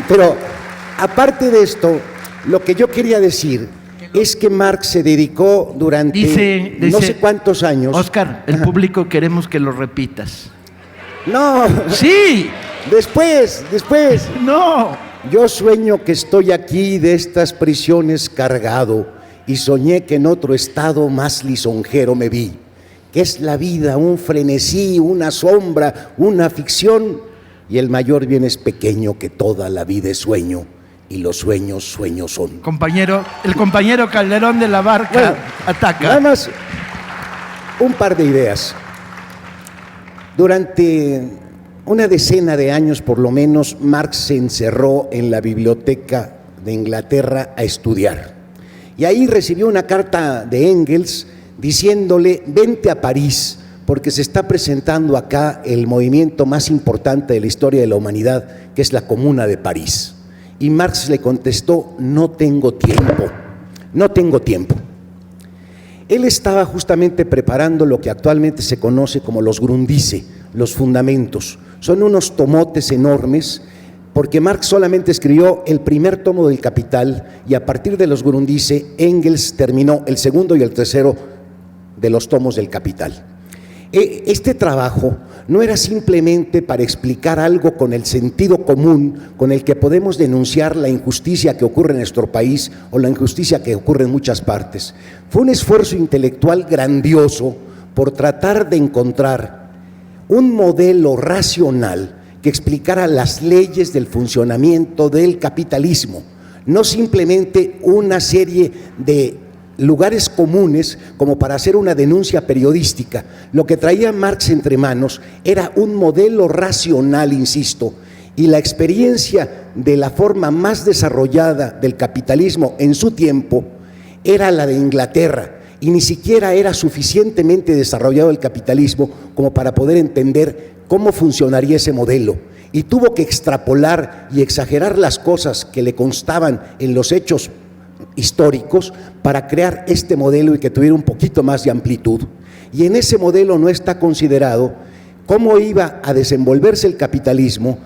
Pero aparte de esto, lo que yo quería decir es que Marx se dedicó durante dice, no sé cuántos años. Óscar, el público queremos que lo repitas. No. Sí. Después. No. Yo sueño que estoy aquí de estas prisiones cargado y soñé que en otro estado más lisonjero me vi, que es la vida un frenesí, una sombra, una ficción, y el mayor bien es pequeño, que toda la vida es sueño y los sueños sueños son. El compañero Calderón de la Barca, bueno, ataca. Nada más un par de ideas. Durante una decena de años por lo menos, Marx se encerró en la biblioteca de Inglaterra a estudiar. Y ahí recibió una carta de Engels diciéndole: vente a París, porque se está presentando acá el movimiento más importante de la historia de la humanidad, que es la Comuna de París. Y Marx le contestó: no tengo tiempo, no tengo tiempo. Él estaba justamente preparando lo que actualmente se conoce como los Grundrisse, los fundamentos. Son unos tomotes enormes, porque Marx solamente escribió el primer tomo del Capital y a partir de los Grundrisse, Engels terminó el segundo y el tercero de los tomos del Capital. Este trabajo no era simplemente para explicar algo con el sentido común con el que podemos denunciar la injusticia que ocurre en nuestro país o la injusticia que ocurre en muchas partes. Fue un esfuerzo intelectual grandioso por tratar de encontrar un modelo racional que explicara las leyes del funcionamiento del capitalismo, no simplemente una serie de lugares comunes como para hacer una denuncia periodística. Lo que traía Marx entre manos era un modelo racional, insisto, y la experiencia de la forma más desarrollada del capitalismo en su tiempo era la de Inglaterra, y ni siquiera era suficientemente desarrollado el capitalismo como para poder entender cómo funcionaría ese modelo. Y tuvo que extrapolar y exagerar las cosas que le constaban en los hechos históricos para crear este modelo y que tuviera un poquito más de amplitud. Y en ese modelo no está considerado cómo iba a desenvolverse el capitalismo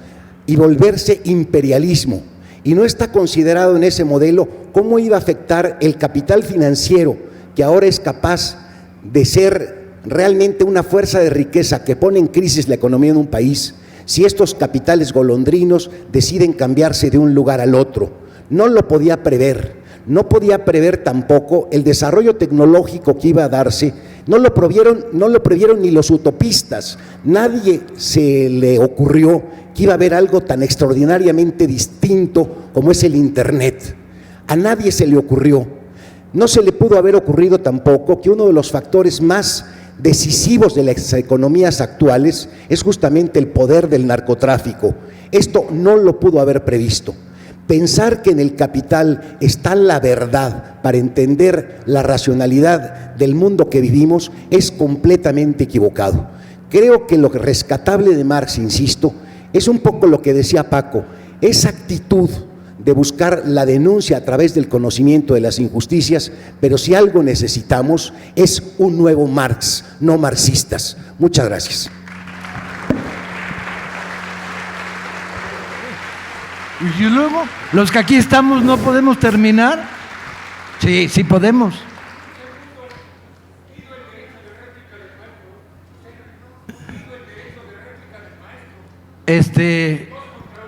y volverse imperialismo, y no está considerado en ese modelo cómo iba a afectar el capital financiero, que ahora es capaz de ser realmente una fuerza de riqueza que pone en crisis la economía de un país, si estos capitales golondrinos deciden cambiarse de un lugar al otro. No lo podía prever. No podía prever tampoco el desarrollo tecnológico que iba a darse. No lo previeron ni los utopistas. Nadie se le ocurrió que iba a haber algo tan extraordinariamente distinto como es el Internet. A nadie se le ocurrió. No se le pudo haber ocurrido tampoco que uno de los factores más decisivos de las economías actuales es justamente el poder del narcotráfico. Esto no lo pudo haber previsto. Pensar que en el capital está la verdad para entender la racionalidad del mundo que vivimos es completamente equivocado. Creo que lo rescatable de Marx, insisto, es un poco lo que decía Paco, esa actitud de buscar la denuncia a través del conocimiento de las injusticias, pero si algo necesitamos es un nuevo Marx, no marxistas. Muchas gracias. Y luego, los que aquí estamos no podemos terminar. Sí, sí podemos.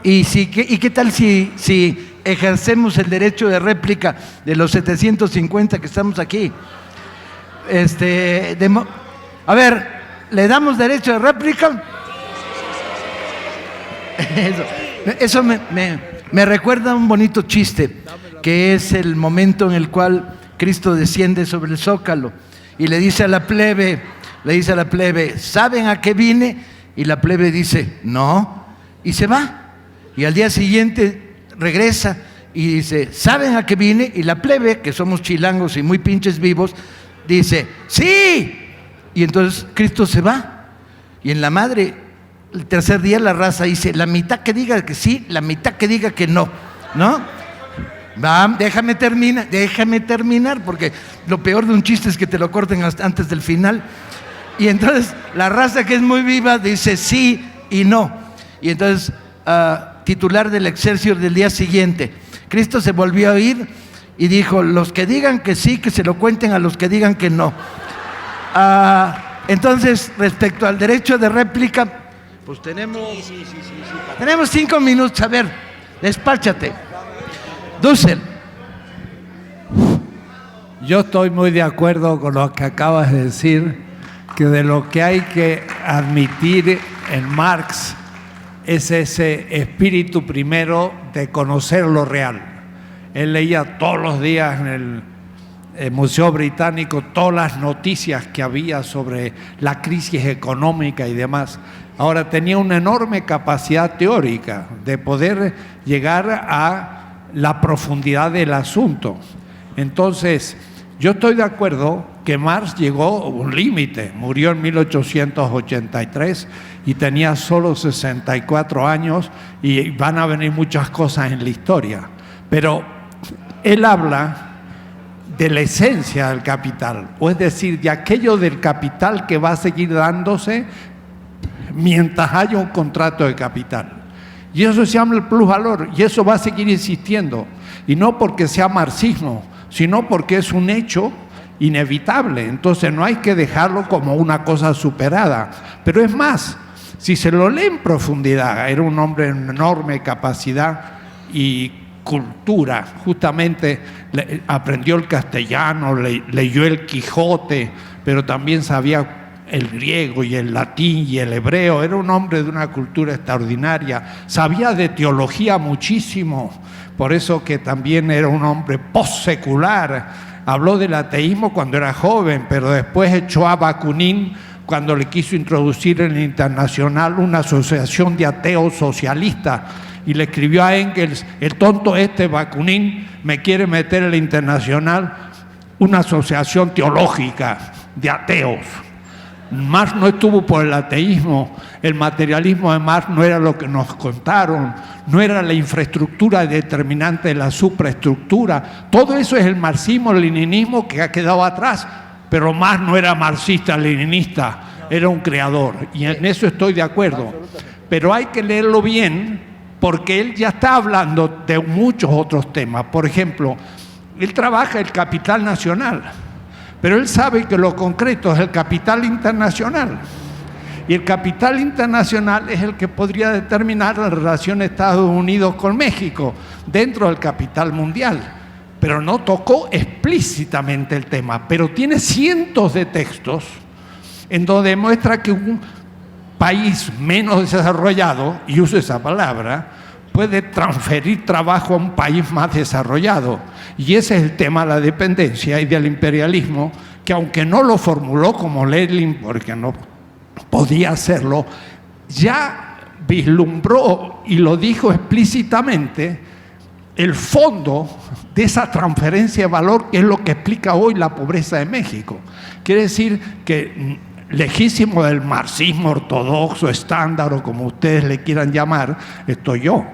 ¿Y qué tal si ejercemos el derecho de réplica de los 750 que estamos aquí? A ver, ¿le damos derecho de réplica? Eso me recuerda un bonito chiste, que es el momento en el cual Cristo desciende sobre el Zócalo y le dice a la plebe, ¿saben a qué vine? Y la plebe dice, no, y se va. Y al día siguiente regresa y dice, ¿saben a qué vine? Y la plebe, que somos chilangos y muy pinches vivos, dice, ¡sí! Y entonces Cristo se va. Y en la madre, el tercer día la raza dice, la mitad que diga que sí, la mitad que diga que no, ¿no? Déjame terminar, porque lo peor de un chiste es que te lo corten antes del final. Y entonces la raza, que es muy viva, dice sí y no. Y entonces, titular del Excelsior del día siguiente, Cristo se volvió a ir y dijo, los que digan que sí, que se lo cuenten a los que digan que no. Entonces, respecto al derecho de réplica, pues tenemos 5 minutos. A ver, despáchate. Dussel. Yo estoy muy de acuerdo con lo que acabas de decir, que de lo que hay que admitir en Marx es ese espíritu primero de conocer lo real. Él leía todos los días en el Museo Británico todas las noticias que había sobre la crisis económica y demás. Ahora, tenía una enorme capacidad teórica de poder llegar a la profundidad del asunto. Entonces, yo estoy de acuerdo que Marx llegó a un límite, murió en 1883 y tenía solo 64 años y van a venir muchas cosas en la historia. Pero él habla de la esencia del capital, o es decir, de aquello del capital que va a seguir dándose mientras haya un contrato de capital. Y eso se llama el plusvalor, y eso va a seguir existiendo. Y no porque sea marxismo, sino porque es un hecho inevitable. Entonces no hay que dejarlo como una cosa superada. Pero es más, si se lo lee en profundidad, era un hombre de enorme capacidad y cultura, justamente aprendió el castellano, leyó el Quijote, pero también sabía el griego y el latín y el hebreo. Era un hombre de una cultura extraordinaria, sabía de teología muchísimo, por eso que también era un hombre postsecular. Habló del ateísmo cuando era joven, pero después echó a Bakunin cuando le quiso introducir en el Internacional una asociación de ateos socialistas, y le escribió a Engels: el tonto Bakunin me quiere meter en el Internacional una asociación teológica de ateos. Marx no estuvo por el ateísmo, el materialismo de Marx no era lo que nos contaron, no era la infraestructura determinante de la supraestructura. Todo eso es el marxismo-leninismo que ha quedado atrás, pero Marx no era marxista-leninista, era un creador, y en eso estoy de acuerdo. Pero hay que leerlo bien, porque él ya está hablando de muchos otros temas. Por ejemplo, él trabaja el capital nacional, pero él sabe que lo concreto es el capital internacional. Y el capital internacional es el que podría determinar la relación de Estados Unidos con México dentro del capital mundial. Pero no tocó explícitamente el tema. Pero tiene cientos de textos en donde demuestra que un país menos desarrollado, y uso esa palabra, puede transferir trabajo a un país más desarrollado. Y ese es el tema de la dependencia y del imperialismo, que aunque no lo formuló como Lenin, porque no podía hacerlo, ya vislumbró y lo dijo explícitamente el fondo de esa transferencia de valor, que es lo que explica hoy la pobreza de México. Quiere decir que lejísimo del marxismo ortodoxo, estándar o como ustedes le quieran llamar, estoy yo.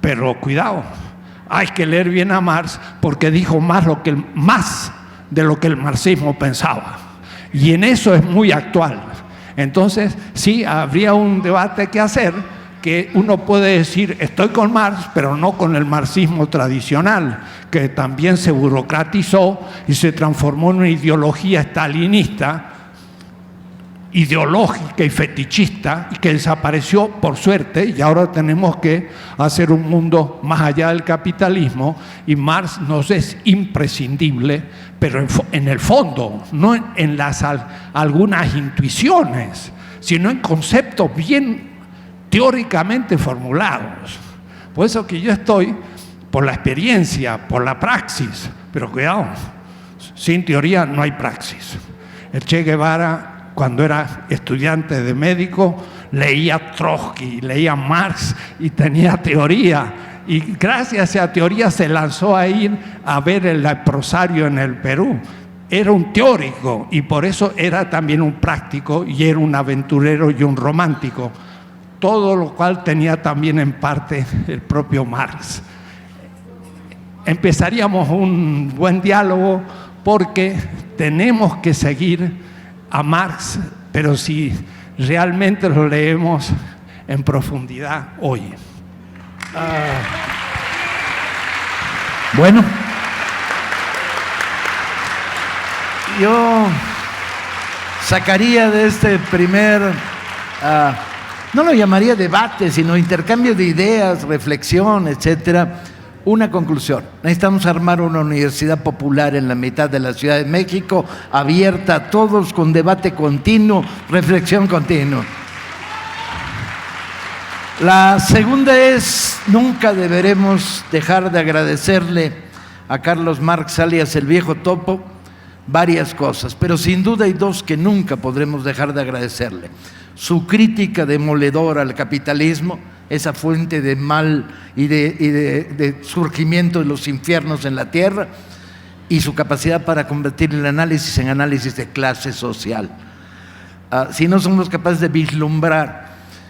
Pero cuidado, hay que leer bien a Marx, porque dijo más de lo que el marxismo pensaba. Y en eso es muy actual. Entonces, sí, habría un debate que hacer, que uno puede decir, estoy con Marx, pero no con el marxismo tradicional, que también se burocratizó y se transformó en una ideología stalinista, ideológica y fetichista, y que desapareció por suerte, y ahora tenemos que hacer un mundo más allá del capitalismo, y Marx nos es imprescindible, pero en el fondo, no en las algunas intuiciones, sino en conceptos bien teóricamente formulados. Por eso que yo estoy por la experiencia, por la praxis, pero cuidado, sin teoría no hay praxis. El Che Guevara, cuando era estudiante de médico, leía Trotsky, leía Marx y tenía teoría. Y gracias a esa teoría se lanzó a ir a ver el leprosario en el Perú. Era un teórico y por eso era también un práctico, y era un aventurero y un romántico. Todo lo cual tenía también en parte el propio Marx. Empezaríamos un buen diálogo, porque tenemos que seguir a Marx, pero si realmente lo leemos en profundidad hoy. Bueno, yo sacaría de este primer, no lo llamaría debate, sino intercambio de ideas, reflexión, etcétera, una conclusión. Necesitamos armar una universidad popular en la mitad de la Ciudad de México, abierta a todos, con debate continuo, reflexión continua. La segunda es, nunca deberemos dejar de agradecerle a Carlos Marx, alias el Viejo Topo, varias cosas, pero sin duda hay dos que nunca podremos dejar de agradecerle. Su crítica demoledora al capitalismo, esa fuente de mal y de surgimiento de los infiernos en la tierra, y su capacidad para convertir el análisis en análisis de clase social. Si no somos capaces de vislumbrar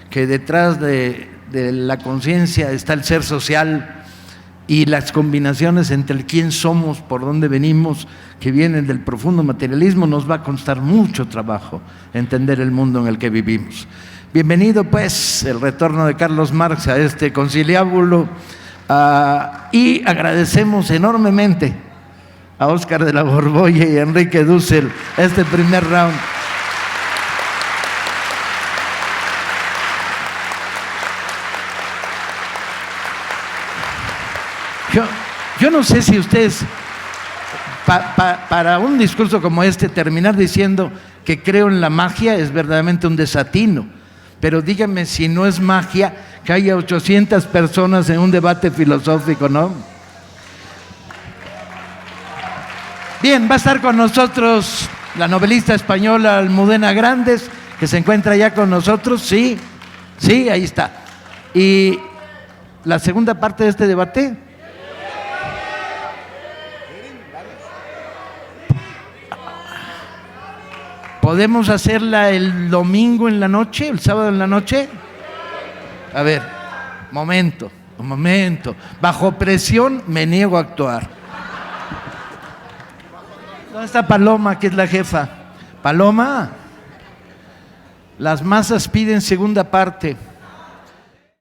que detrás de la conciencia está el ser social y las combinaciones entre el quién somos, por dónde venimos, que vienen del profundo materialismo, nos va a costar mucho trabajo entender el mundo en el que vivimos. Bienvenido pues el retorno de Carlos Marx a este conciliábulo, y agradecemos enormemente a Óscar de la Borbolla y a Enrique Dussel este primer round. Yo no sé si ustedes, para un discurso como este, terminar diciendo que creo en la magia es verdaderamente un desatino, pero díganme si no es magia que haya 800 personas en un debate filosófico, ¿no? Bien, va a estar con nosotros la novelista española Almudena Grandes, que se encuentra ya con nosotros, sí, ahí está. Y la segunda parte de este debate, ¿podemos hacerla el domingo en la noche, el sábado en la noche? A ver, un momento. Bajo presión me niego a actuar. ¿Dónde está Paloma, que es la jefa? Paloma, las masas piden segunda parte.